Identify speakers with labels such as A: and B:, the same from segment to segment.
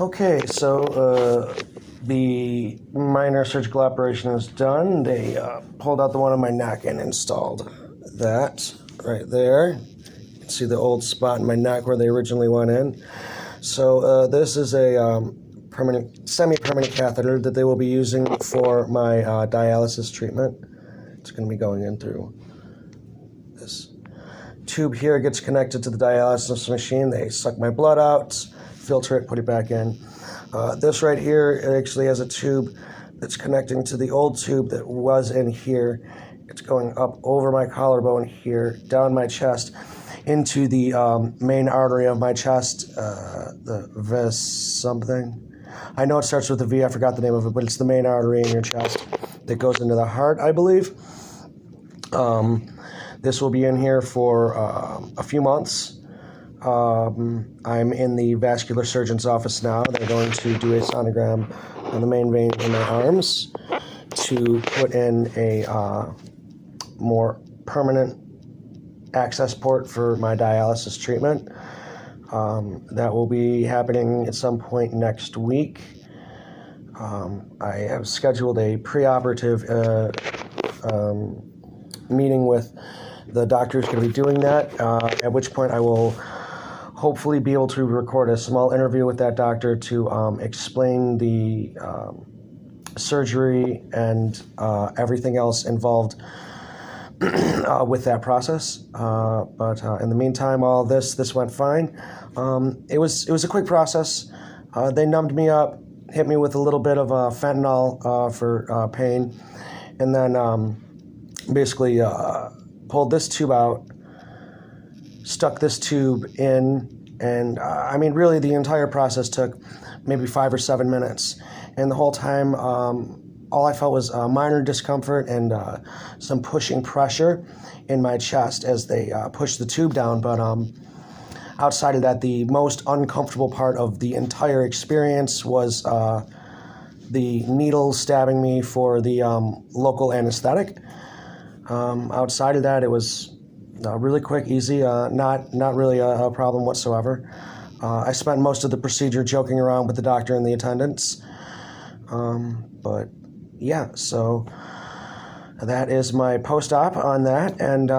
A: Okay, so the minor surgical operation is done. They pulled out the one on my neck and installed that right there. You can see the old spot in my neck where they originally went in. So this is a semi-permanent catheter that they will be using for my dialysis treatment. It's going to be going in through this tube here. Gets connected to the dialysis machine. They suck my blood out, filter it, put it back in. This right here actually has a tube that's connecting to the old tube that was in here. It's going up over my collarbone here, down my chest, into the main artery of my chest, the vis something. I know it starts with a V, I forgot the name of it, but it's the main artery in your chest that goes into the heart, I believe. This will be in here for a few months. I'm in the vascular surgeon's office now. They're going to do a sonogram on the main vein in my arms to put in a more permanent access port for my dialysis treatment. That will be happening at some point next week. I have scheduled a preoperative meeting with the doctor who's going to be doing that, at which point I will hopefully be able to record a small interview with that doctor to explain the surgery and everything else involved with that process. But in the meantime, all this went fine. It was a quick process. They numbed me up, hit me with a little bit of fentanyl for pain, and then basically pulled this tube out, stuck this tube in, and I mean, really the entire process took maybe 5 or 7 minutes. And the whole time, all I felt was minor discomfort and some pushing pressure in my chest as they pushed the tube down. But outside of that, the most uncomfortable part of the entire experience was the needle stabbing me for the local anesthetic. Outside of that, it was really quick, easy, not really a problem whatsoever. I spent most of the procedure joking around with the doctor and the attendants. But yeah, so that is my post-op on that, and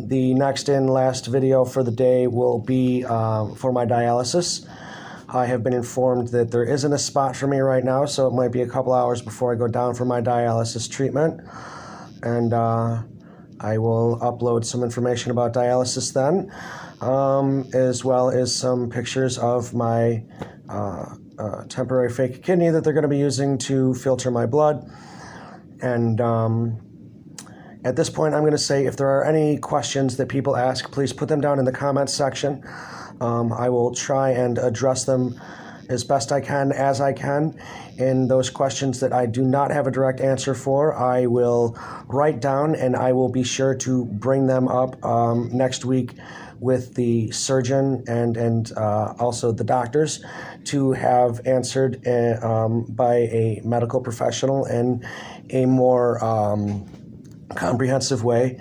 A: the next and last video for the day will be for my dialysis. I have been informed that there isn't a spot for me right now, so it might be a couple hours before I go down for my dialysis treatment, and I will upload some information about dialysis then, as well as some pictures of my temporary fake kidney that they're going to be using to filter my blood. And at this point, I'm going to say if there are any questions that people ask, please put them down in the comments section. I will try and address them as best I can, as I can. And those questions that I do not have a direct answer for, I will write down, and I will be sure to bring them up next week with the surgeon and also the doctors to have answered by a medical professional in a more comprehensive way,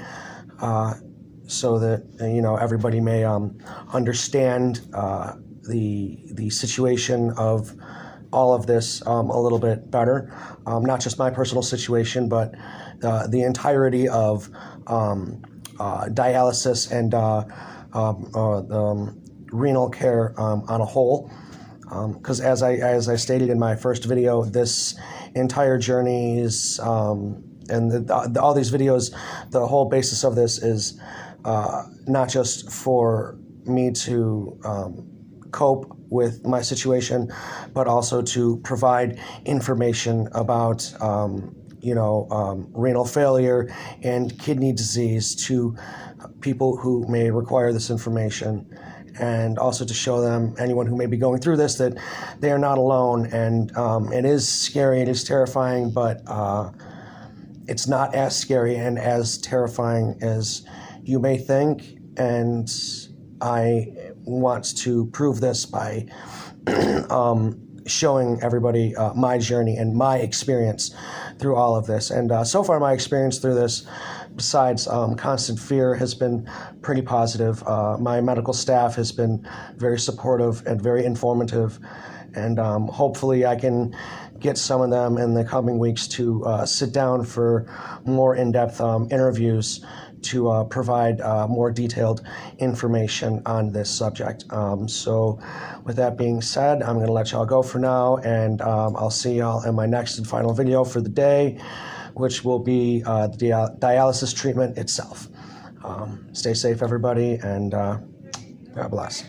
A: so that everybody may understand the situation of all of this a little bit better. Not just my personal situation, but the entirety of dialysis and renal care on a whole. Because as I stated in my first video, this entire journey is, and all these videos, the whole basis of this is not just for me to cope with my situation, but also to provide information about renal failure and kidney disease to people who may require this information, and also to show them, anyone who may be going through this, that they are not alone. And it is scary, it is terrifying, but it's not as scary and as terrifying as you may think. And I want to prove this by showing everybody my journey and my experience through all of this. And so far, my experience through this besides constant fear, has been pretty positive. My medical staff has been very supportive and very informative, and hopefully I can get some of them in the coming weeks to sit down for more in-depth interviews to provide more detailed information on this subject. So with that being said, I'm going to let y'all go for now, and I'll see y'all in my next and final video for the day, which will be the dialysis treatment itself. Stay safe, everybody, and God bless.